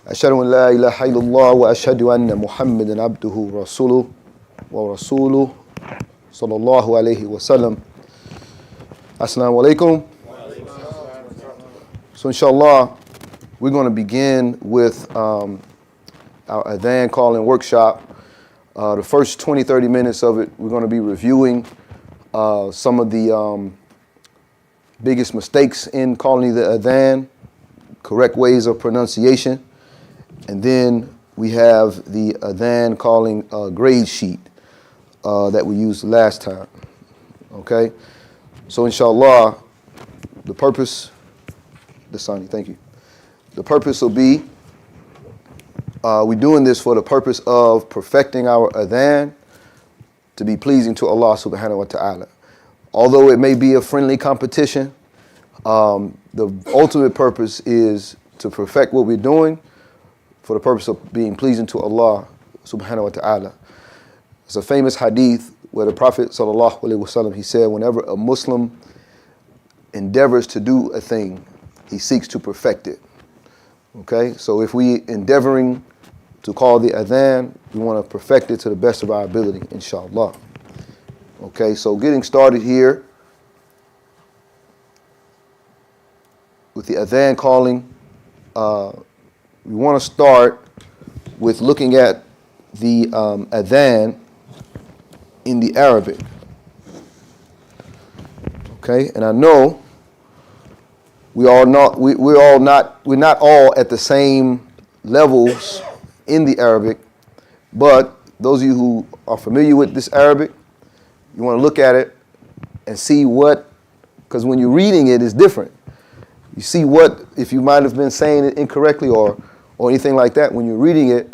أشهد أن لا إله إلا الله وأشهد أن محمدا عبده ورسوله صلى الله عليه وسلم. Assalamu alaikum. So inshallah, we're going to begin with our Adhan calling workshop. The first 20-30 minutes of it, we're going to be reviewing some of the biggest mistakes in calling the Adhan, correct ways of pronunciation. And then we have the Adhan calling grade sheet that we used last time. Okay? So inshallah, the purpose, Dasani, thank you. The purpose will be, we're doing this for the purpose of perfecting our Adhan to be pleasing to Allah subhanahu wa ta'ala. Although it may be a friendly competition, the ultimate purpose is to perfect what we're doing for the purpose of being pleasing to Allah subhanahu wa ta'ala. It's a famous hadith where the Prophet sallallahu alaihi wasallam, he said, whenever a Muslim endeavors to do a thing, he seeks to perfect it. Okay, so if we endeavoring to call the Adhan, we want to perfect it to the best of our ability, inshallah. Okay, so getting started here with the Adhan calling, we want to start with looking at the Adhan in the Arabic. Okay, and I know we're not all at the same levels in the Arabic, but those of you who are familiar with this Arabic, you want to look at it and see what, because when you're reading it, it's different. You see what, if you might have been saying it incorrectly or anything like that, when you're reading it,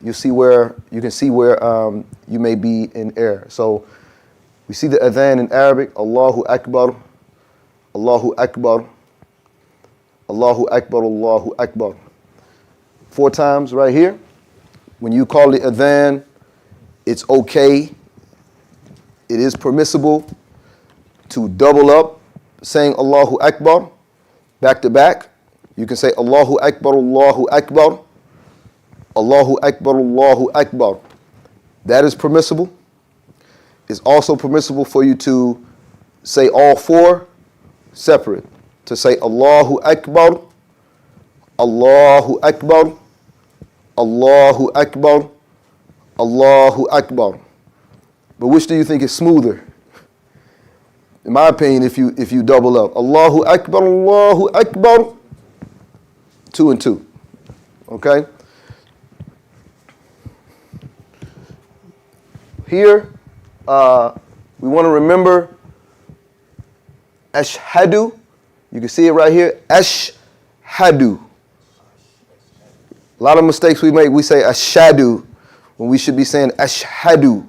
you can see where you may be in error. So we see the Adhan in Arabic, Allahu Akbar, Allahu Akbar, Allahu Akbar, Allahu Akbar. 4 times right here. When you call the Adhan, it's okay. It is permissible to double up saying Allahu Akbar back to back. You can say Allahu Akbar, Allahu Akbar, Allahu Akbar, Allahu Akbar. That is permissible. It's also permissible for you to say all 4 separate. To say Allahu Akbar, Allahu Akbar, Allahu Akbar, Allahu Akbar. But which do you think is smoother? In my opinion, if you double up. Allahu Akbar, Allahu Akbar, 2 and 2. Okay? Here, we want to remember Ash-Shaheed. You can see it right here. Ash-Shaheed. A lot of mistakes we make. We say Ash-Shaheed when we should be saying Ash-Shaheed.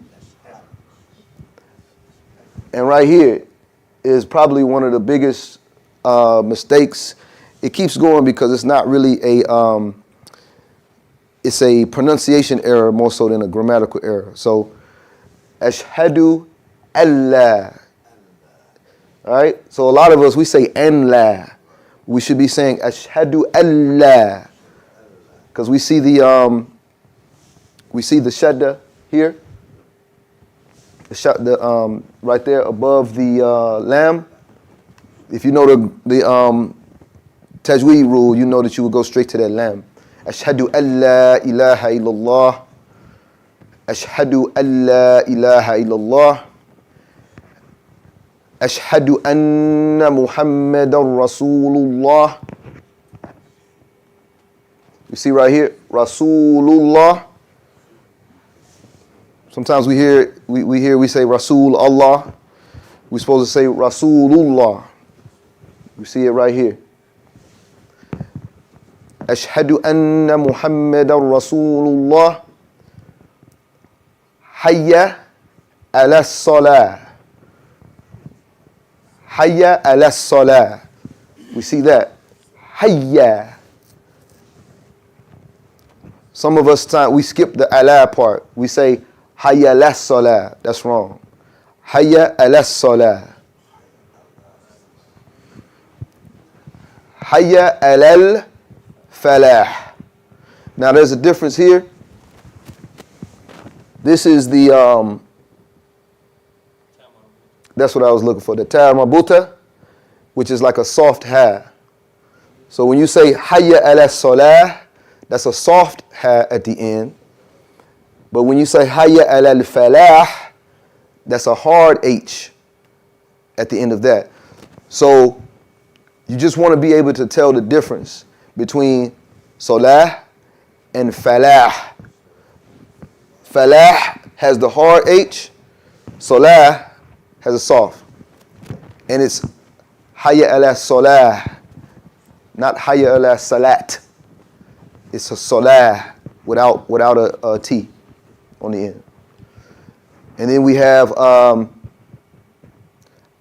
And right here is probably one of the biggest mistakes. It keeps going because it's not really it's a pronunciation error more so than a grammatical error. So, Ashhadu Allah. All right? So a lot of us, we say Allah. We should be saying Ashhadu Allah. Because we see the shadda here. The right there above the lam. If you know the tajweed rule, you know that you would go straight to that lam. Ashhadu an la ilaha illallah. Ashhadu an la ilaha illallah. Ashhadu anna Muhammadan Rasulullah. You see right here, Rasulullah. Sometimes we say Rasul Allah. We're supposed to say Rasulullah. You see it right here. Ashhadu anna Muhammadan Rasulullah. Hayya ala salah. Hayya ala salah. We see that. Hayya. Some of us, we skip the ala part. We say hayya ala salah. That's wrong. Hayya ala salah. Hayya alal falah. Now there's a difference here. This is the, that's what I was looking for, the ta marbuta, which is like a soft ha. So when you say hayya ala salah, that's a soft ha at the end. But when you say hayya ala al-falah, that's a hard H at the end of that. So you just want to be able to tell the difference between salah and falah. Falah has the hard H, salah has a soft. And it's hayya ala salah, not hayya ala salat. It's a salah without a T on the end. And then we have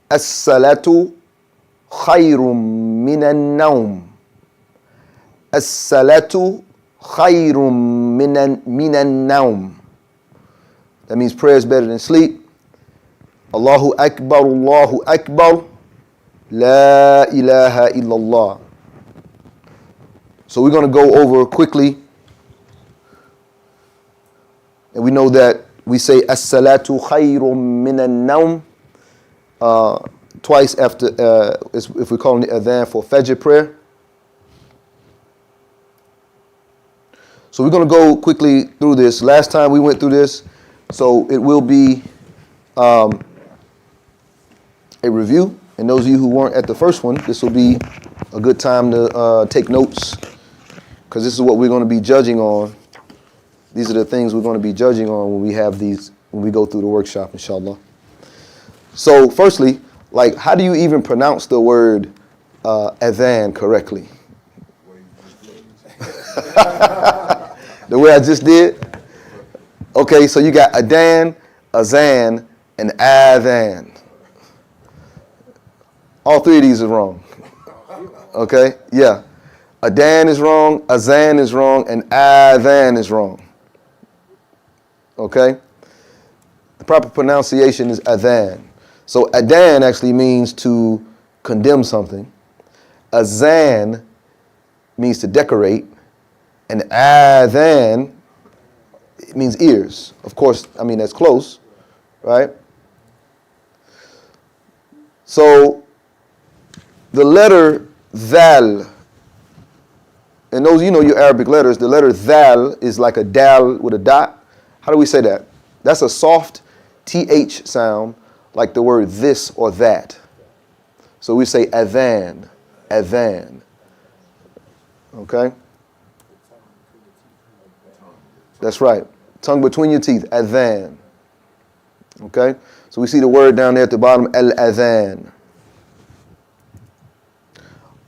as-salatu khayrun minan nawm. As-salatu khayrun minan nawm. That means prayer is better than sleep. Allahu Akbar, Allahu Akbar, La ilaha illallah. So we're going to go over quickly. And we know that we say as-salatu khayrun minan nawm twice after, if we call it adhan for Fajr prayer. So we're going to go quickly through this. Last time we went through this, so it will be a review. And those of you who weren't at the first one, this will be a good time to take notes, because this is what we're going to be judging on. These are the things we're going to be judging on when we have these, when we go through the workshop, inshallah. So firstly, like, how do you even pronounce the word adhan correctly? The way I just did? Okay, so you got Adhan, Azan, and Adhan. All three of these are wrong. Okay? Yeah. Adhan is wrong, Azan is wrong, and Adhan is wrong. Okay? The proper pronunciation is Adhan. So Adhan actually means to condemn something. Azan means to decorate. And Adhan, it means ears. Of course, I mean, that's close, right? So the letter Dhal, and those, you know your Arabic letters, the letter Dhal is like a dal with a dot. How do we say that? That's a soft TH sound, like the word this or that. So we say Adhan, Adhan. Okay? That's right. Tongue between your teeth, Adhan. Okay? So we see the word down there at the bottom, Al-Adhan.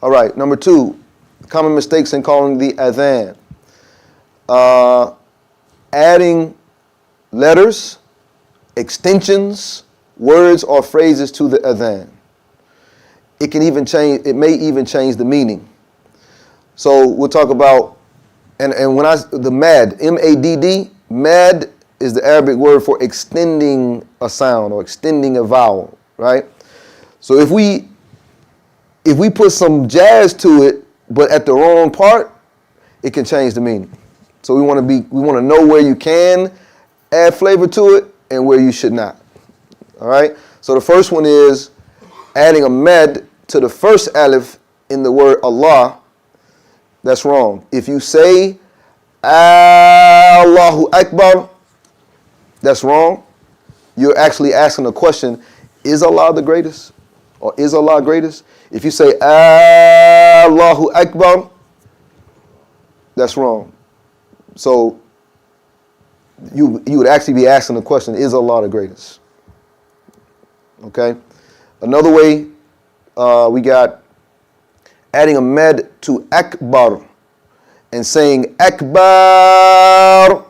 All right, number 2, common mistakes in calling the Adhan. Adding letters, extensions, words, or phrases to the Adhan. It can even change, it may even change the meaning. So we'll talk about, and when the mad, M-A-D-D, mad is the Arabic word for extending a sound or extending a vowel, right? So if we put some jazz to it, but at the wrong part, it can change the meaning. So we want to know where you can add flavor to it and where you should not. All right? So the first one is adding a med to the first alif in the word Allah. That's wrong. If you say Allahu Akbar, that's wrong. You're actually asking a question, is Allah the greatest? Or is Allah greatest? If you say Allahu Akbar, that's wrong. So you would actually be asking the question, is Allah the greatest? Okay? Another way, we got adding a med to Akbar and saying Akbar.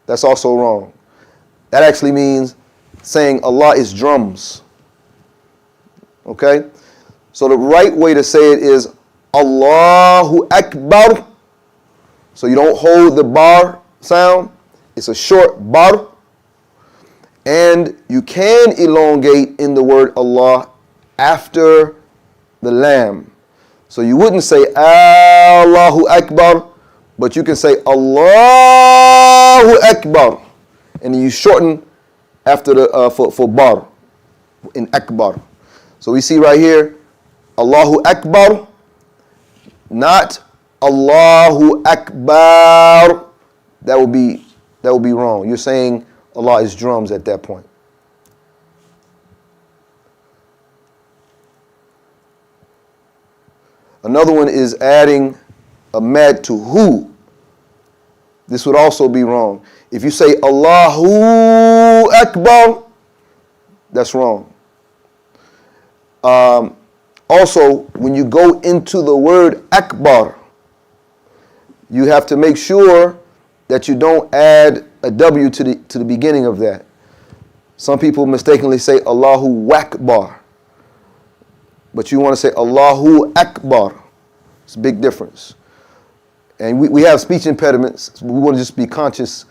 That's also wrong. That actually means saying Allah is drums. Okay? So the right way to say it is Allahu Akbar. So you don't hold the bar sound. It's a short bar. And you can elongate in the word Allah after the lam. So you wouldn't say Allahu Akbar, But you can say Allahu Akbar, and then you shorten after the for bar in Akbar. So we see right here, Allahu Akbar, not Allahu Akbar. That would be wrong. You're saying Allah is drums at that point. Another one is adding a mad to who. This would also be wrong. If you say Allahu Akbar, that's wrong. Also, when you go into the word Akbar, you have to make sure that you don't add a W to the beginning of that. Some people mistakenly say Allahu Akbar, but you want to say Allahu Akbar. It's a big difference. And we have speech impediments. So we want to just be conscious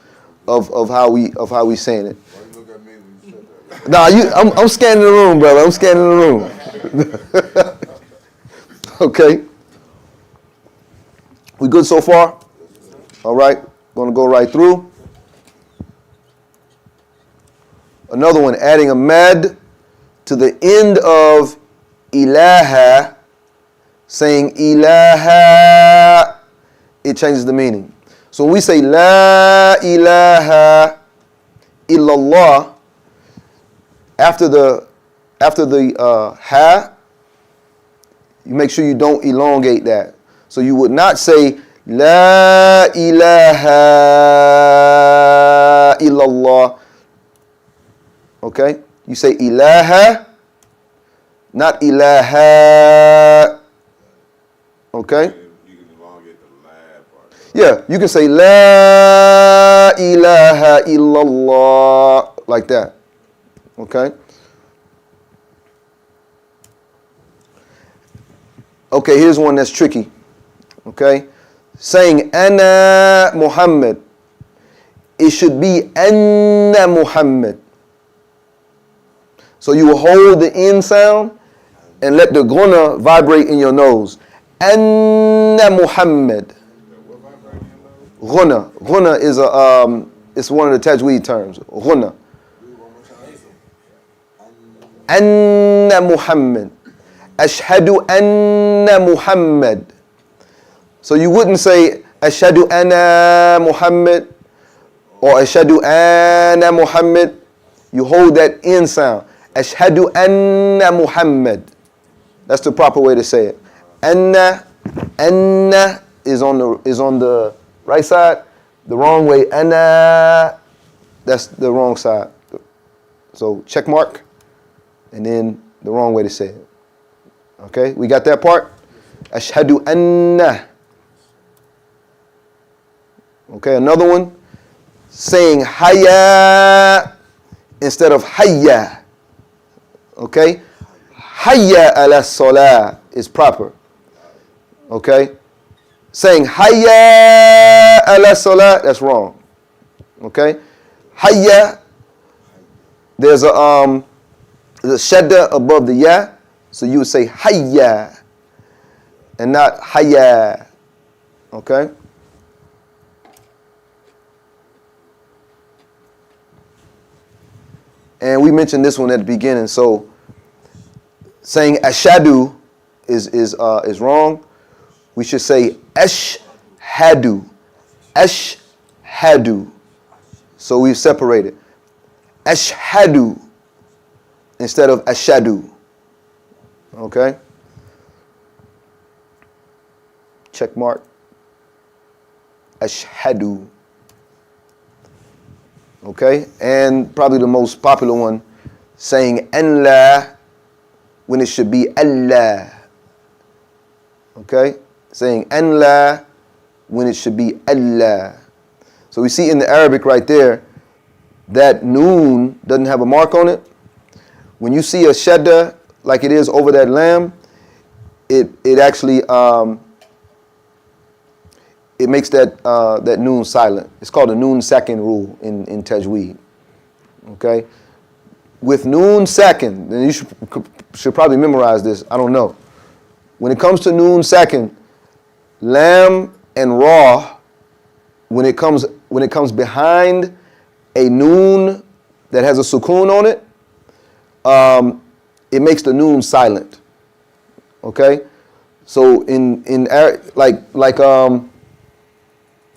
of how we saying it. Why you look at me when you said that? Nah, I'm scanning the room, brother. I'm scanning the room. Okay. We good so far? All right. Going to go right through. Another one, adding a mad to the end of ilaha, saying ilaha, it changes the meaning. So when we say la ilaha illallah, after the ha, you make sure you don't elongate that. So you would not say la ilaha illallah. Okay? You say ilaha, not ilaha. Okay? You can elongate the lab part. Yeah, you can say la ilaha illallah like that. Okay? Okay, here's one that's tricky. Okay? Saying Ana Muhammad, it should be Anna Muhammad. So you will hold the N sound and let the ghunna vibrate in your nose. Anna Muhammad. Ghunna. Ghunna is it's one of the tajweed terms. Ghunna. Anna Muhammad. Ashhadu anna Muhammad. So you wouldn't say Ashhadu anna Muhammad or Ashhadu anna Muhammad. You hold that N sound. Ashhadu anna Muhammad. That's the proper way to say it. Anna is on the right side. The wrong way, anna, that's the wrong side. So check mark, and then the wrong way to say it. Okay, we got that part? Ashhadu anna. Okay, another one, saying hayya instead of hayya. Okay? Hayya ala salah is proper. Okay? Saying hayya ala salah, that's wrong. Okay? Hayya, there's a shadda above the ya, so you would say hayya and not hayya. Okay? And we mentioned this one at the beginning. So saying ashadu is wrong. We should say ashhadu. Ashhadu. So we've separated. Ashhadu instead of ashadu. Okay? Check mark. Ashhadu. Okay? And probably the most popular one, saying Allah when it should be Allah. Okay? Saying Allah when it should be Allah. So we see in the Arabic right there that noon doesn't have a mark on it. When you see a shadda like it is over that lam, it actually it makes that noon silent. It's called the noon sakin rule in tajweed. Okay? With noon sakin, and you should probably memorize this, I don't know. When it comes to noon sakin, lam and ra when it comes behind a noon that has a sukoon on it, it makes the noon silent. Okay, so in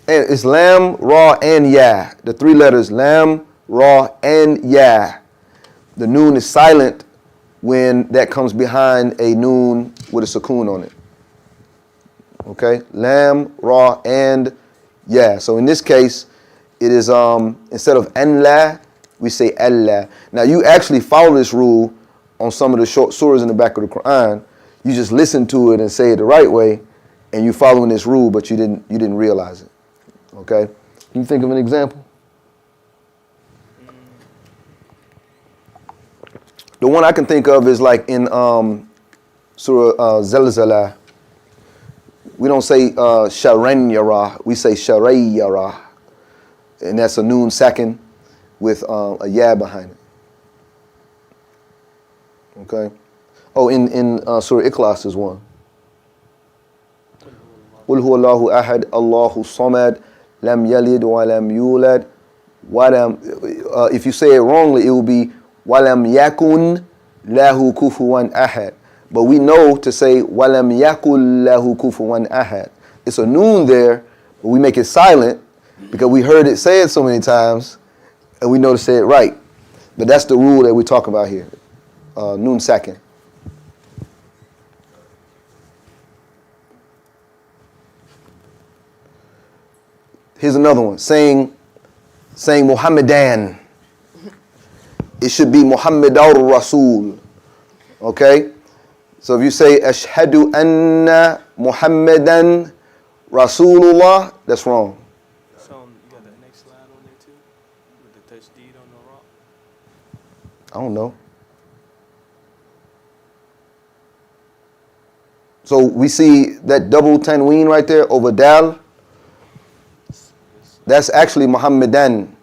it's lam, ra, and ya. The three letters lam, ra, and ya. The noon is silent when that comes behind a noon with a sukoon on it. Okay, lam, ra, and ya. So in this case, it is instead of an la, we say Allah. Now you actually follow this rule on some of the short surahs in the back of the Quran. You just listen to it and say it the right way, and you're following this rule, but you didn't realize it. Okay? Can you think of an example? The one I can think of is like in Surah Zalzala. We don't say Sharan Yara, we say Sharay Yara. And that's a noon sakin with a ya behind it. Okay? Oh, in Surah Ikhlas is one. Qul huwa Allahu ahad, Allahu samad, lam yalid wa lam yulad, wa lam, if you say it wrongly, it will be wa lam yakun lahu kufuwan ahad. But we know to say wa lam yakul lahu kufuwan ahad. It's a noon there, but we make it silent because we heard it said so many times, and we know to say it right. But that's the rule that we talk about here. Noon sakin. Here's another one. Saying Muhammadan. It should be Muhammadar Rasul. Okay? So if you say Ashhadu anna Muhammadan Rasulullah, that's wrong. So you got that next slide on there too? With the touchdeed on the rock? I don't know. So we see that double tanween right there over dal. That's actually Muhammadan.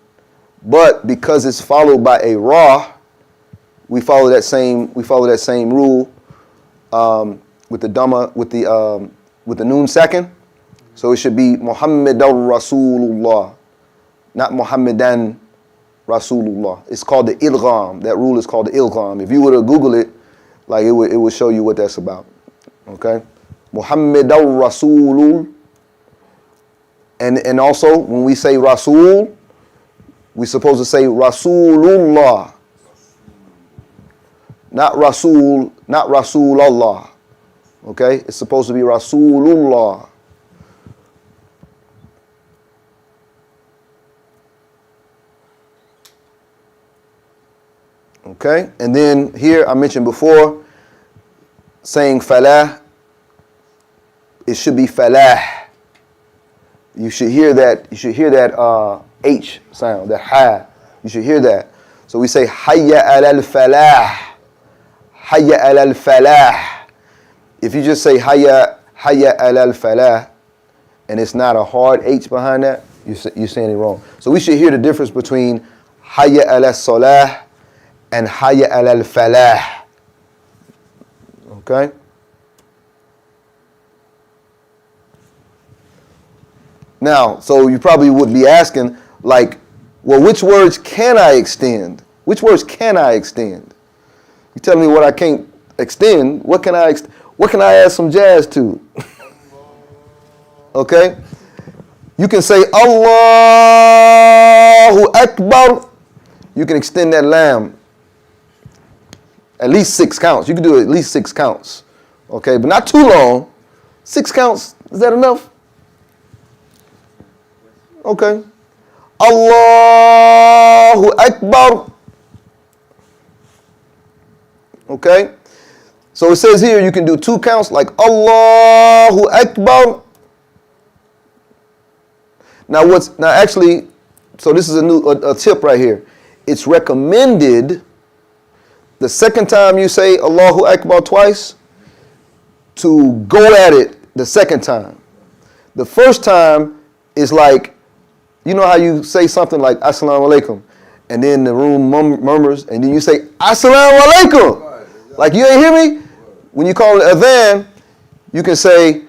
But because it's followed by a ra, we follow that same rule with the dhamma with the noon sakin. So it should be Muhammadar Rasulullah, not Muhammadan Rasulullah. It's called the ilgham. That rule is called the ilgham. If you were to Google it, like it would show you what that's about. Okay, Muhammadar Rasulul. And also, when we say Rasul, we're supposed to say Rasulullah. Not Rasul, not Rasulallah. Okay? It's supposed to be Rasulullah. Okay? And then here, I mentioned before, saying falah, it should be falah. You should hear that H sound, that ha. You should hear that. So we say hayya alal falah. Hayya alal falah. If you just say hayya alal falah and it's not a hard H behind that, you're saying it wrong. So we should hear the difference between hayya alal salah and hayya alal falah. Okay? Now, so you probably would be asking, like, well, which words can I extend? Which words can I extend? You tell me what I can't extend. What can I add some jazz to? Okay? You can say Allahu Akbar. You can extend that lam at least 6 counts. You can do at least 6 counts. Okay, but not too long. 6 counts, is that enough? Okay. Allahu Akbar. Okay. So it says here you can do 2 counts like Allahu Akbar. Now actually, so this is a tip right here. It's recommended the second time you say Allahu Akbar twice to go at it the second time. The first time is like, you know how you say something like Assalamu alaikum, and then the room murmurs, and then you say Assalamu alaikum. Like you ain't hear me? When you call it Adhan, you can say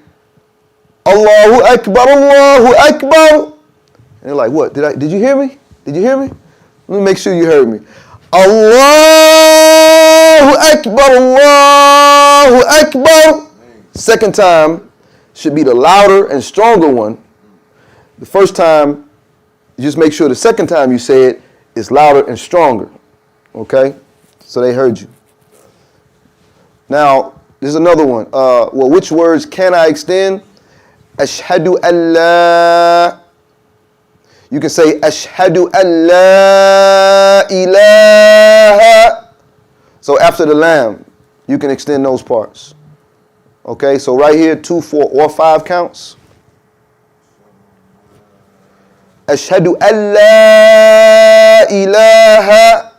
Allahu Akbar, And they're like, what? Did you hear me? Did you hear me? Let me make sure you heard me. Allahu Akbar, Allahu Akbar. Second time should be the louder and stronger one. The first time, just make sure the second time you say it is louder and stronger. Okay? So they heard you. Now, there's another one. Well, which words can I extend? Ashhadu an la. You can say Ashhadu an la ilaha. So after the lam, you can extend those parts. Okay, so right here, 2, 4, or 5 counts. Ashhadu an la ilaha.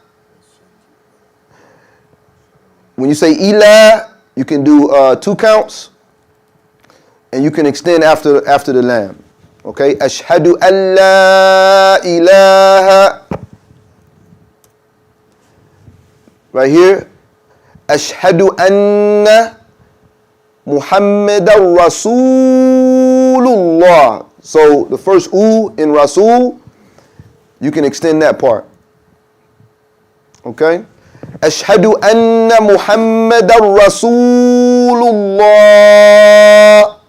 When you say ilah, you can do 2 counts, and you can extend after the lam. Okay, Ashhadu an la ilaha. Right here, Ashhadu anna Muhammadan Rasulullah. So the first u in Rasul, you can extend that part. Okay? Ashhadu anna Muhammadan Rasulullah.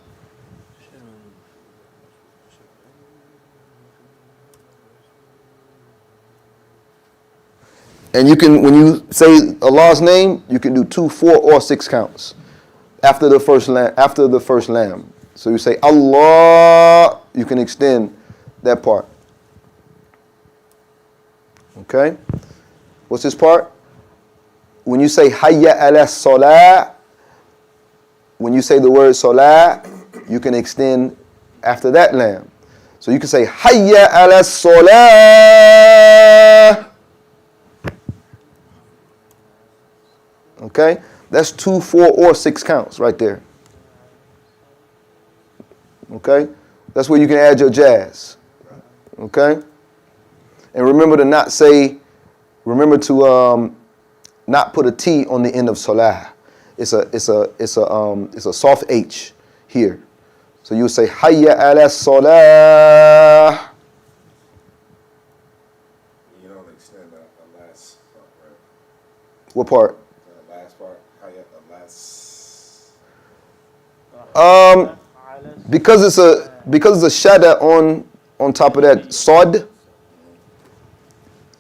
And you can, when you say Allah's name, you can do 2, 4, or 6 counts after the first lam. So you say Allah, you can extend that part. Okay? What's this part? When you say Hayya ala salah, when you say the word salah, you can extend after that lam. So you can say Hayya ala salah. Okay? That's 2, 4, or 6 counts right there. Okay? That's where you can add your jazz. Okay? And remember to not put a T on the end of salah. It's a soft H here. So you say Hayya ala salah. You don't extend the last part, right? What part? The last part. Hayya, the last. Because it's a shada on top of that sod.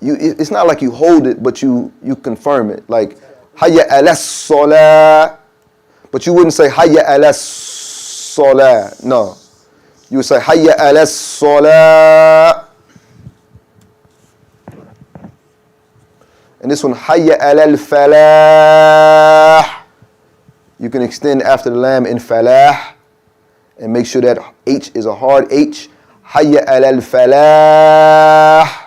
It's not like you hold it, but you confirm it. Like Hayya ala salah, but you wouldn't say Hayya ala salah. No, you would say Hayya ala salah. And this one Hayya ala falah. You can extend after the lam in falah, and make sure that H is a hard H. Hayya ala falah.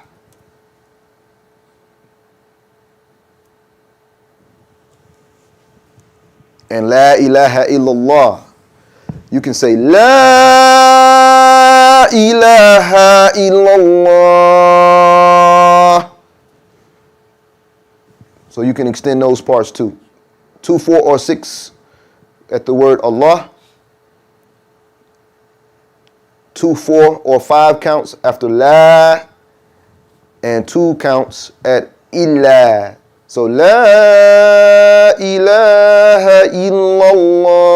And La ilaha illallah. You can say La ilaha illallah. So you can extend those parts too. 2, 4, or 6 at the word Allah. 2, 4, or 5 counts after La. And 2 counts at Illah. So La ilaha illallah.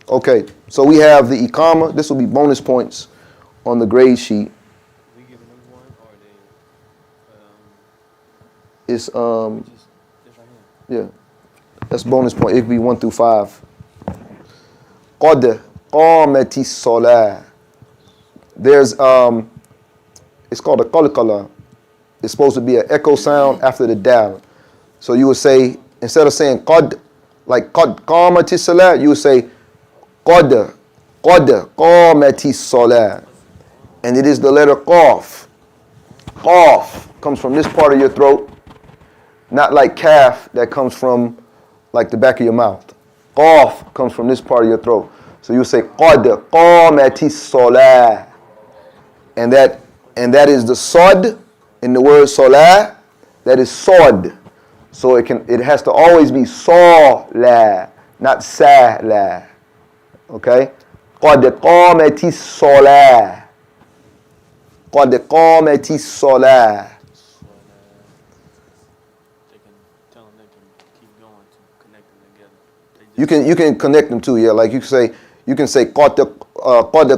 Okay, so we have the Iqama. This will be bonus points on the grade sheet. We giving them one or they It's just right here. yeah. That's bonus point. It could be 1 through 5. Qad qamati salah. There's it's called a qalqala. It's supposed to be an echo sound after the dal. So you would say, instead of saying qad, like qad qamati salah, you would say qad qamati salah. And it is the letter qaf. Qaf comes from this part of your throat, not like kaf that comes from like the back of your mouth. Qaf comes from this part of your throat. So you would say qad qamati salah. And that is the sod in the word salah. That is sod. So it has to always be salah, not salah. Okay? قَدْ قَامَتِ الصَّلَاةِ. قَدْ قَامَتِ الصَّلَاةِ. They can tell them they can keep going to connect them together. They You can connect them too, yeah. Like you can say قَدْ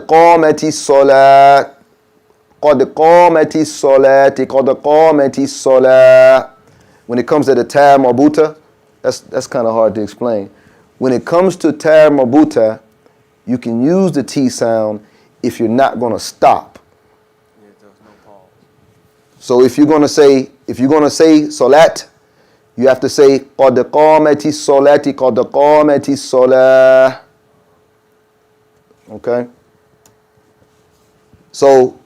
قَامَتِ الصَّلَاةِ. قَدْ قَامَتِ الصَّلَاةِ. قَدْ قَامَتِ الصَّلَاةِ. When it comes to the tar marbuta, that's kind of hard to explain. When it comes to tar marbuta, you can use the T sound if you're not going to stop. yeah, there's no pause. So if you're going to say salat, you have to say قَدْ قَامَتِ الصَّلَاةِ قَدْ قَامَتِ الصَّلَاةِ. Okay? So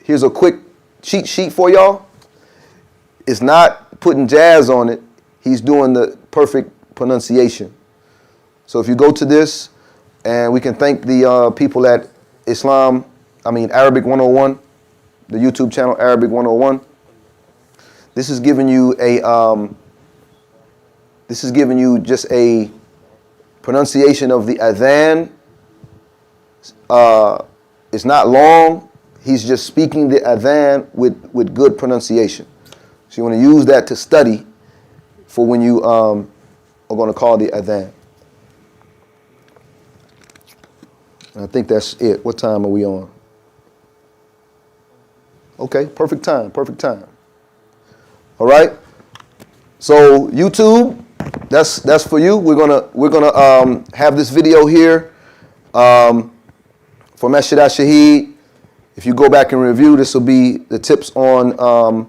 here's a quick cheat sheet for y'all. It's not putting jazz on it. He's doing the perfect pronunciation. So if you go to this, and we can thank the people at Arabic 101, the YouTube channel Arabic 101. This is giving you just a pronunciation of the adhan. It's not long. He's just speaking the adhan with good pronunciation. So you want to use that to study for when you are going to call the adhan. I think that's it. What time are we on? Okay, perfect time. All right. So YouTube, that's for you. We're gonna have this video here from Ash-Shaheed. If you go back and review, this will be the tips on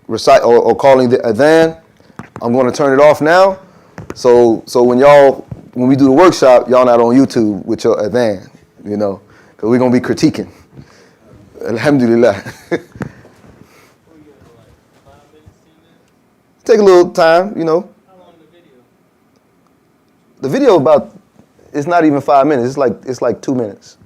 recite or calling the adhan. I'm going to turn it off now. So when we do the workshop, y'all not on YouTube with your adhan, because we're going to be critiquing. Alhamdulillah. Take a little time, How long the video? The video it's not even 5 minutes. It's like 2 minutes.